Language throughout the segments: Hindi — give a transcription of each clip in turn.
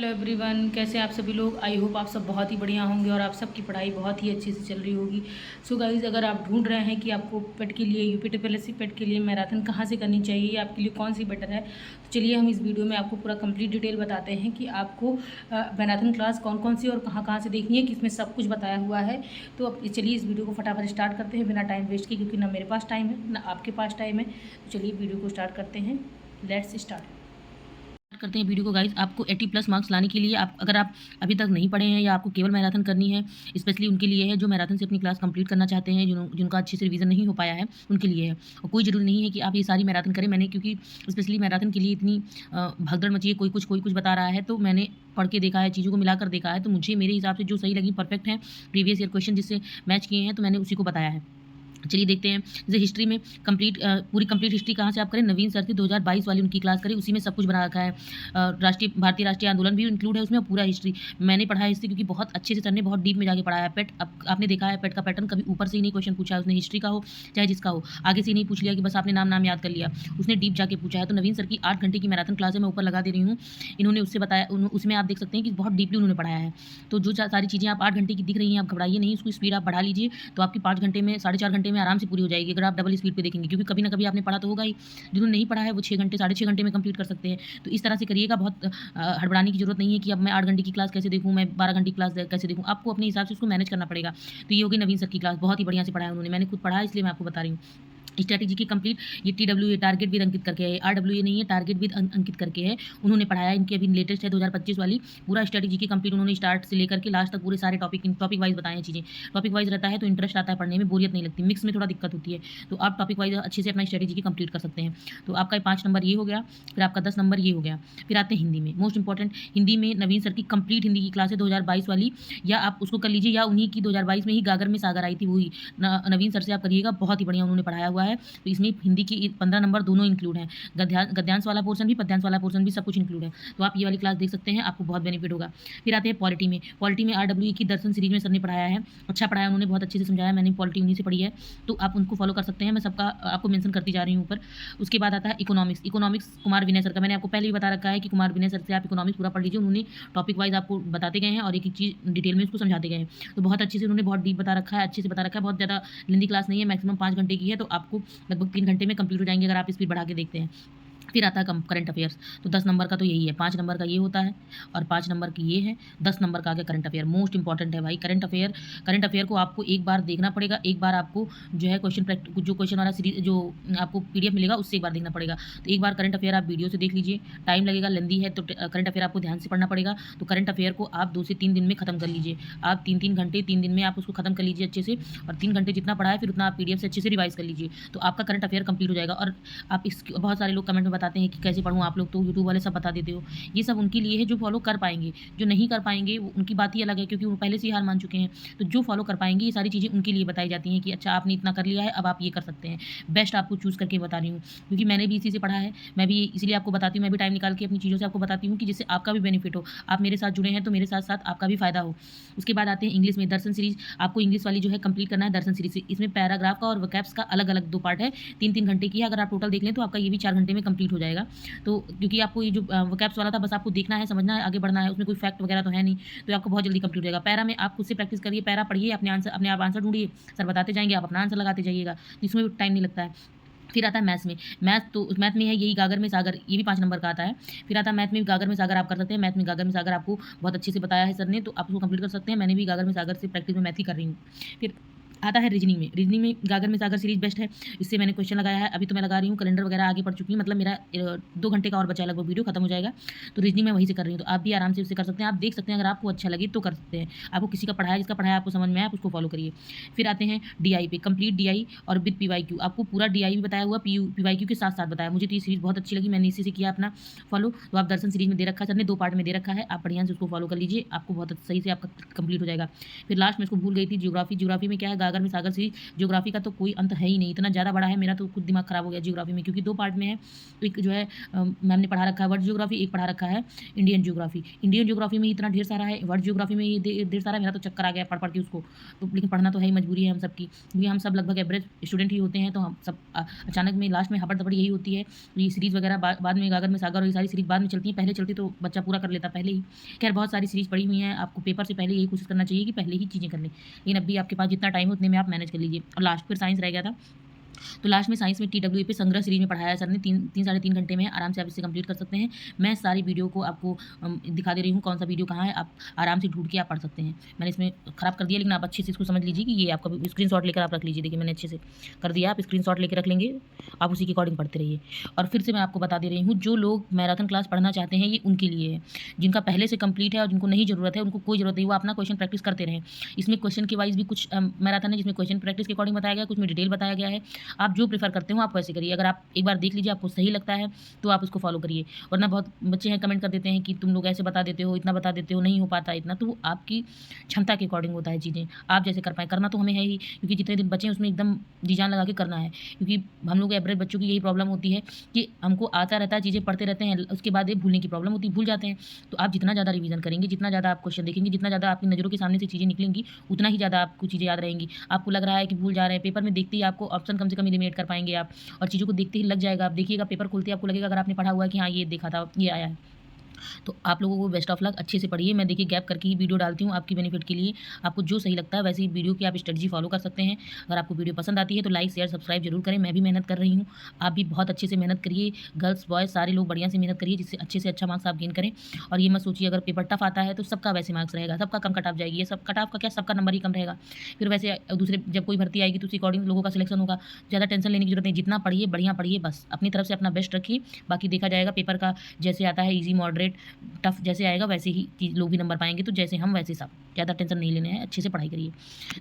हेलो एवरीवन, कैसे हैं आप सभी लोग। आई होप आप सब बहुत ही बढ़िया होंगे और आप सबकी पढ़ाई बहुत ही अच्छे से चल रही होगी। सो गाइस, अगर आप ढूंढ रहे हैं कि आपको पेट के लिए यूपीटीपीएससी पेट के लिए मैराथन कहाँ से करनी चाहिए, आपके लिए कौन सी बेटर है, तो चलिए हम इस वीडियो में आपको पूरा कंप्लीट डिटेल बताते हैं कि आपको मैराथन क्लास कौन कौन सी और कहाँ कहाँ से देखनी है, कि इसमें सब कुछ बताया हुआ है। तो अब चलिए इस वीडियो को फटाफट स्टार्ट करते हैं बिना टाइम वेस्ट किए, क्योंकि ना मेरे पास टाइम है ना आपके पास टाइम है। तो चलिए वीडियो को स्टार्ट करते हैं। लेट्स स्टार्ट करते हैं वीडियो को गाइस। आपको 80+ मार्क्स लाने के लिए अगर आप अभी तक नहीं पढ़े हैं या आपको केवल मैराथन करनी है, स्पेशली उनके लिए है जो मैराथन से अपनी क्लास कंप्लीट करना चाहते हैं, जिनका अच्छे से रिवीजन नहीं हो पाया है, उनके लिए है। और कोई ज़रूरी नहीं है कि आप ये सारी मैराथन करें। मैंने क्योंकि स्पेशली मैराथन के लिए इतनी भगदड़ मची है, कोई कुछ बता रहा है, तो मैंने पढ़ के देखा है, चीज़ों को मिलाकर देखा है, तो मुझे मेरे हिसाब से जो सही लगी, परफेक्ट है, प्रीवियस ईयर क्वेश्चन जिससे मैच किए हैं, तो मैंने उसी को बताया है। चलिए देखते हैं। जैसे हिस्ट्री में पूरी कंप्लीट हिस्ट्री कहाँ से आप करें, नवीन सर से 2022 वाली उनकी क्लास करें, उसी में सब कुछ बना रखा है। भारतीय राष्ट्रीय आंदोलन भी इंक्लूड है उसमें, पूरा हिस्ट्री मैंने पढ़ा है हिस्ट्री, क्योंकि बहुत अच्छे से सर ने बहुत डीप में जाके पढ़ाया है। पेट अब आपने देखा है, पेट का पैटर्न कभी ऊपर से ही नहीं क्वेश्चन पूछा है उसने, हिस्ट्री का हो चाहे जिसका हो, आगे से ही नहीं पूछ लिया कि बस आपने नाम याद कर लिया, उसने डीप जाके पूछा है। तो नवीन सर की 8 घंटे की मैराथन क्लास है, मैं ऊपर लगा दे रही हूँ, इन्होंने उससे बताया, उसमें आप देख सकते हैं कि बहुत डीपली उन्होंने पढ़ाया है। तो जो सारी चीज़ें आप 8 घंटे की दिख रही हैं, आप घबराइए नहीं, उसकी स्पीड आप बढ़ा लीजिए, तो आपकी 5 घंटे में 4.5 घंटे में आराम से पूरी हो जाएगी, अगर आप डबल स्पीड पे देखेंगे, क्योंकि कभी ना कभी आपने पढ़ा तो होगा ही। जिन्होंने नहीं पढ़ा है वो 6 घंटे 6.5 घंटे में कंप्लीट कर सकते हैं। तो इस तरह से करिएगा, बहुत हड़बड़ाने की जरूरत नहीं है कि अब मैं 8 घंटे की क्लास कैसे देखूँ, मैं 12 घंटे की क्लास कैसे देखूँ, आपको अपने हिसाब से उसको मैनेज करना पड़ेगा। तो ये होगी नवीन सर की क्लास, बहुत ही बढ़िया से पढ़ाया उन्होंने, मैंने खुद पढ़ा है इसलिए मैं आपको बता रही हूँ। स्ट्रैटेजी की कंप्लीट, ये TW टारगेट विद अंकित करके है, RW नहीं है, टारगेट विद अंकित करके है, उन्होंने पढ़ाया। इनकी अभी लेटेस्ट है 2025 वाली, पूरा स्ट्रैटेजी की कंप्लीट उन्होंने स्टार्ट से लेकर के लास्ट तक पूरे सारे टॉपिक वाइज बताए हैं चीज़ें। टॉपिक वाइज रहता है तो इंटरेस्ट आता है पढ़ने में, बोरियत नहीं लगती, मिक्स में थोड़ा दिक्कत होती है, तो आप टॉपिक वाइज अच्छे से अपना स्ट्रैटेजी की कंप्लीट कर सकते हैं। तो आपका 5 नंबर ये हो गया, फिर आपका 10 नंबर ये हो गया। फिर आते हैं हिंदी में, मोस्ट इंपॉर्टेंट हिंदी में नवीन सर की कंप्लीट हिंदी की क्लास है 2022 वाली, या आप उसको कर लीजिए, या उन्हीं की 2022 में ही गागर में सागर आई थी वही नवीन सर से आप करिएगा, बहुत ही बढ़िया उन्होंने पढ़ाया हुआ है। तो इसमें हिंदी की 15 नंबर दोनों इंक्लूड हैं, गद्यांश वाला पोर्शन भी, पद्यांश वाला पोर्शन भी, सब कुछ इंक्लूड है। तो आप ये वाली क्लास देख सकते हैं, आपको बहुत बेनिफिट होगा। फिर आते हैं पॉलिटी में। पॉलिटी में RWE की दर्शन सीरीज में सर ने पढ़ाया है, अच्छा पढ़ाया उन्होंने, बहुत अच्छे से समझाया, मैंने पॉलिटी उन्हीं से पढ़ी है, तो आप उनको फॉलो कर सकते हैं, मैं सबका आपको मेंशन करती जा रही हूँ ऊपर। उसके बाद आता है इकोनॉमिक्स कुमार विनय सर का, मैंने आपको पहले ही बता रखा है कि कुमार विनय सर से आप इकोनॉमिक्स पूरा पढ़ लीजिए, उन्होंने टॉपिक वाइज आपको बताते गए हैं और एक एक चीज़ डिटेल में उसको समझाते गए हैं, तो बहुत अच्छे से उन्होंने बहुत डीप बता रखा है, अच्छे से बता रखा है, बहुत ज़्यादा लेंदी क्लास नहीं है, मैक्सिमम 5 घंटे की है, तो आपको लगभग 3 घंटे में कंप्लीट हो जाएंगे अगर आप स्पीड बढ़ा के देखते हैं। फिर आता है करंट अफेयर्स, तो 10 नंबर का तो यही है, 5 नंबर का ये होता है और 5 नंबर की ये है, 10 नंबर का आ गया करंट अफेयर। मोस्ट इंपॉर्टेंट है भाई करंट अफेयर को आपको एक बार देखना पड़ेगा, एक बार आपको जो है क्वेश्चन वाला सीरीज जो आपको PDF मिलेगा उससे एक बार देखना पड़ेगा। तो एक बार करंट अफेयर आप वीडियो से देख लीजिए, टाइम लगेगा, लेंदी है, तो करंट अफेयर आपको ध्यान से पढ़ना पड़ेगा। तो करंट अफेयर को आप 2 से 3 दिन में खत्म कर लीजिए, आप 3-3 घंटे 3 दिन में आप उसको खत्म कर लीजिए अच्छे से, और 3 घंटे जितना पढ़ा है फिर उतना आप PDF से अच्छे से रिवाइज कर लीजिए, तो आपका करंट अफेयर कंप्लीट हो जाएगा। और आप बहुत सारे लोग कमेंट में बताते हैं कि कैसे पढ़ूँ, आप लोग तो यूट्यूब वाले सब बता देते हो, ये सब उनके लिए है जो फॉलो कर पाएंगे, जो नहीं कर पाएंगे उनकी बात ही अलग है, क्योंकि वो पहले से ही हार मान चुके हैं। तो जो फॉलो कर पाएंगे ये सारी चीज़ें उनके लिए बताई जाती हैं कि अच्छा आपने इतना कर लिया है, अब आप ये कर सकते हैं। बेस्ट आपको चूज़ करके बता रही हूँ, क्योंकि मैंने भी इसी से पढ़ा है, मैं भी इसीलिए आपको बताती हूँ, मैं भी टाइम निकाल के अपनी चीज़ों से आपको बताती हूँ कि जिससे आपका भी बेनिफिट हो, आप मेरे साथ जुड़े हैं तो मेरे साथ साथ आपका भी फायदा हो। उसके बाद आते हैं इंग्लिश में, दर्शन सीरीज, आपको इंग्लिश वाली जो है कंप्लीट करना है दर्शन सीरीज से। इसमें पैराग्राफ का और वोकैब्स का अलग अलग 2 पार्ट है, 3-3 घंटे की है, अगर आप टोटल देख लें तो आपका ये भी 4 घंटे में कंप्लीट हो जाएगा। तो क्योंकि आपको ये जो वोकैब्स वाला था बस आपको देखना है, समझना है, आगे बढ़ना है, उसमें कोई फैक्ट वगैरह तो है नहीं, तो आपको बहुत जल्दी कंप्लीट हो जाएगा। पैरा में आप खुद से प्रैक्टिस करिए, पैरा पढ़िए, अपने आप आंसर ढूंढिए, सर बताते जाएंगे, आप अपना आंसर लगाते जाइएगा, इसमें भी टाइम नहीं लगता है। फिर आता है मैथ्स में, मैथ में है यही गागर में सागर, ये भी 5 नंबर का आता है। फिर आता है मैथ में गागर में सागर, आप कर सकते हैं, मैथ में गागर में सागर आपको बहुत अच्छे से बताया है सर ने, तो आप उसको कंप्लीट कर सकते हैं। मैंने भी गागर में सागर से प्रैक्टिस में मैथ ही कर रही हूँ। फिर आता है रीजनिंग में गागर में सागर सीरीज बेस्ट है, इससे मैंने क्वेश्चन लगाया है, अभी तो मैं लगा रही हूँ, कैलेंडर वगैरह आगे पढ़ चुकी हूँ, मतलब मेरा 2 घंटे का और बचा है, लगभग वीडियो खत्म हो जाएगा, तो रीजनिंग मैं वहीं से कर रही हूँ, तो आप भी आराम से उससे कर सकते हैं, आप देख सकते हैं, अगर आपको अच्छा लगे तो कर सकते हैं, आपको किसी का पढ़ाया जिसका पढ़ाया आपको समझ में आए आप उसको फॉलो करिए। फिर आते हैं DI पे, कंप्लीट DI और विद PYQ, आपको पूरा DI भी बताया हुआ, PYQ के साथ साथ बताया, मुझे तो ये सीरीज बहुत अच्छी लगी, मैंने इसी से किया अपना फॉलो। तो आप दर्शन सीरीज में दे रखा है सर ने, 2 पार्ट में दे रखा है, आप बढ़िया से उसको फॉलो कर लीजिए, आपको बहुत सही से आपका कंप्लीट हो जाएगा। फिर लास्ट में इसको भूल गई थी, ज्योग्राफी में क्या है, गागर में सागर सीरीज, ज्योग्राफी का तो कोई अंत है ही नहीं, इतना ज़्यादा बड़ा है, मेरा तो खुद दिमाग खराब हो गया ज्योग्राफी में, क्योंकि 2 पार्ट में है। एक जो है मैम ने पढ़ा रखा है वर्ल्ड ज्योग्राफी, एक पढ़ा रखा है इंडियन ज्योग्राफी। इंडियन ज्योग्राफी में इतना ढेर सारा है, वर्ल्ड ज्योग्राफी में ये ढेर सारा है, मेरा तो चक्कर आ गया पढ़ के उसको। तो लेकिन पढ़ना तो है ही, मजबूरी है हम सबकी, क्योंकि हम सब लगभग एवरेज स्टूडेंट ही होते हैं, तो हम सब अचानक में लास्ट में हबड़-दबड़ यही होती है। ये सीरीज़ वगैरह बाद में गागर में सागर और ये सारी सीरीज़ बाद में चलती हैं, पहले चलती तो बच्चा पूरा कर लेता पहले ही। खैर बहुत सारी सीरीज़ पड़ी हुई हैं, आपको पेपर से पहले यही कोशिश करना चाहिए कि पहले ही चीज़ें कर लें। लेकिन अभी आपके पास जितना टाइम है उतने में आप मैनेज कर लीजिए। और लास्ट फिर साइंस रह गया था, तो लास्ट में साइंस में TWA पे संग्रह सीरीज में पढ़ाया सर ने, 3 साढ़े 3 घंटे में आराम से आप इसे कंप्लीट कर सकते हैं। मैं सारी वीडियो को आपको दिखा दे रही हूँ, कौन सा वीडियो कहाँ है, आप आराम से ढूंढ के आप पढ़ सकते हैं। मैंने इसमें खराब कर दिया, लेकिन आप अच्छे से इसको समझ लीजिए कि ये आपका स्क्रीनशॉट लेकर आप रख लीजिए। देखिए मैंने अच्छे से कर दिया, आप स्क्रीनशॉट लेकर रख लेंगे, आप उसी के अकॉर्डिंग पढ़ते रहिए। और फिर से मैं आपको बता दे रही हूँ, जो लोग मैराथन क्लास पढ़ना चाहते हैं ये उनके लिए है, जिनका पहले से कंप्लीट है और जिनको नहीं ज़रूरत है, उनको कोई ज़रूरत नहीं, वो अपना क्वेश्चन प्रैक्टिस करते रहें। इसमें क्वेश्चन के वाइज भी कुछ मैराथन है जिसमें क्वेश्चन प्रैक्टिस के अकॉर्डिंग बताया गया है, कुछ में डिटेल बताया गया है। आप जो प्रेफर करते हो आप वैसे करिए। अगर आप एक बार देख लीजिए आपको सही लगता है तो आप उसको फॉलो करिए, वरना बहुत बच्चे हैं कमेंट कर देते हैं कि तुम लोग ऐसे बता देते हो, इतना बता देते हो, नहीं हो पाता इतना। तो वो आपकी क्षमता के अकॉर्डिंग होता है चीज़ें, आप जैसे कर पाएँ। करना तो हमें है ही, क्योंकि जितने दिन बचे हैं उसमें एकदम जी जान लगा के करना है, क्योंकि हम लोग एवरेज बच्चों की यही प्रॉब्लम होती है कि हमको आता रहता है, चीज़ें पढ़ते रहते हैं, उसके बाद ये भूलने की प्रॉब्लम होती है, भूल जाते हैं। तो आप जितना ज़्यादा रिवीजन करेंगे, जितना ज़्यादा आप क्वेश्चन देखेंगे, जितना ज़्यादा आपकी नज़रों के सामने से चीज़ें निकलेंगी, उतना ही ज़्यादा आपको चीज़ें याद रहेंगी। आपको लग रहा है कि भूल जा रहे हैं, पेपर में देखते ही आपको ऑप्शन कम से कम एलिमिनेट कर पाएँगे आप, और चीज़ों को देखते ही लग जाएगा। आप देखिएगा पेपर खोलते ही आपको लगेगा, अगर आपने पढ़ा हुआ है कि हाँ, ये देखा था, ये आया है। तो आप लोगों को बेस्ट ऑफ लक, अच्छे से पढ़िए। मैं देखिए गैप करके ही वीडियो डालती हूँ आपकी बेनिफिट के लिए। आपको जो सही लगता है वैसे ही वीडियो की आप स्ट्रेटजी फॉलो कर सकते हैं। अगर आपको वीडियो पसंद आती है तो लाइक, शेयर, सब्सक्राइब जरूर करें। मैं भी मेहनत कर रही हूँ, आप भी बहुत अच्छे से मेहनत करिए। गर्ल्स, बॉयज़ सारे लोग बढ़िया से मेहनत करिए, जिससे अच्छे से अच्छा मार्क्स आप गेन करें। और ये मत सोचिए अगर पेपर टफ आता है तो सबका वैसे मार्क्स रहेगा, सबका कम कट ऑफ जाएगी। ये सब कट ऑफ का क्या, सबका नंबर ही कम रहेगा। फिर वैसे दूसरे जब कोई भर्ती आएगी तो उसी अकॉर्डिंग लोगों का सिलेक्शन होगा। ज़्यादा टेंशन लेने की जरूरत नहीं, जितना पढ़िए बढ़िया पढ़िए, बस अपनी तरफ से अपना बेस्ट रखिए। बाकी देखा जाएगा पेपर का जैसे आता है, ईजी, मॉडरेट, टफ जैसे आएगा वैसे ही लोग भी नंबर पाएंगे। तो जैसे हम वैसे सब, ज़्यादा टेंशन नहीं लेने हैं, अच्छे से पढ़ाई करिए।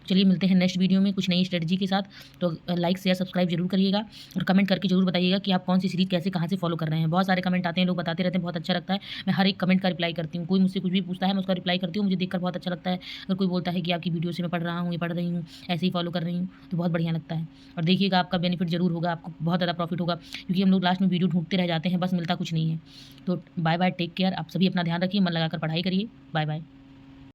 चलिए मिलते हैं नेक्स्ट वीडियो में कुछ नई स्ट्रेटजी के साथ। तो लाइक, शेयर, सब्सक्राइब जरूर करिएगा और कमेंट करके जरूर बताइएगा कि आप कौन सी सीरीज कैसे कहाँ से फॉलो कर रहे हैं। बहुत सारे कमेंट आते हैं, लोग बताते रहते हैं, बहुत अच्छा लगता है। मैं हर एक कमेंट का रिप्लाई करती हूँ, कोई मुझसे कुछ भी पूछता है मैं उसका रिप्लाई करती हूँ, मुझे देखकर बहुत अच्छा लगता है। अगर कोई बोलता है कि आपकी वीडियो से मैं पढ़ रहा हूँ, ये पढ़ रही हूँ, ऐसे ही फॉलो कर रही हूँ, तो बहुत बढ़िया लगता है। और देखिएगा आपका बेनिफिट जरूर होगा, आपको बहुत ज़्यादा प्रॉफिट होगा, क्योंकि हम लोग लास्ट में वीडियो ढूंढते रह जाते हैं, बस मिलता कुछ नहीं है। तो बाय बाय, टेक केयर। आप सभी अपना ध्यान रखिए, मन लगाकर पढ़ाई करिए। Bye bye.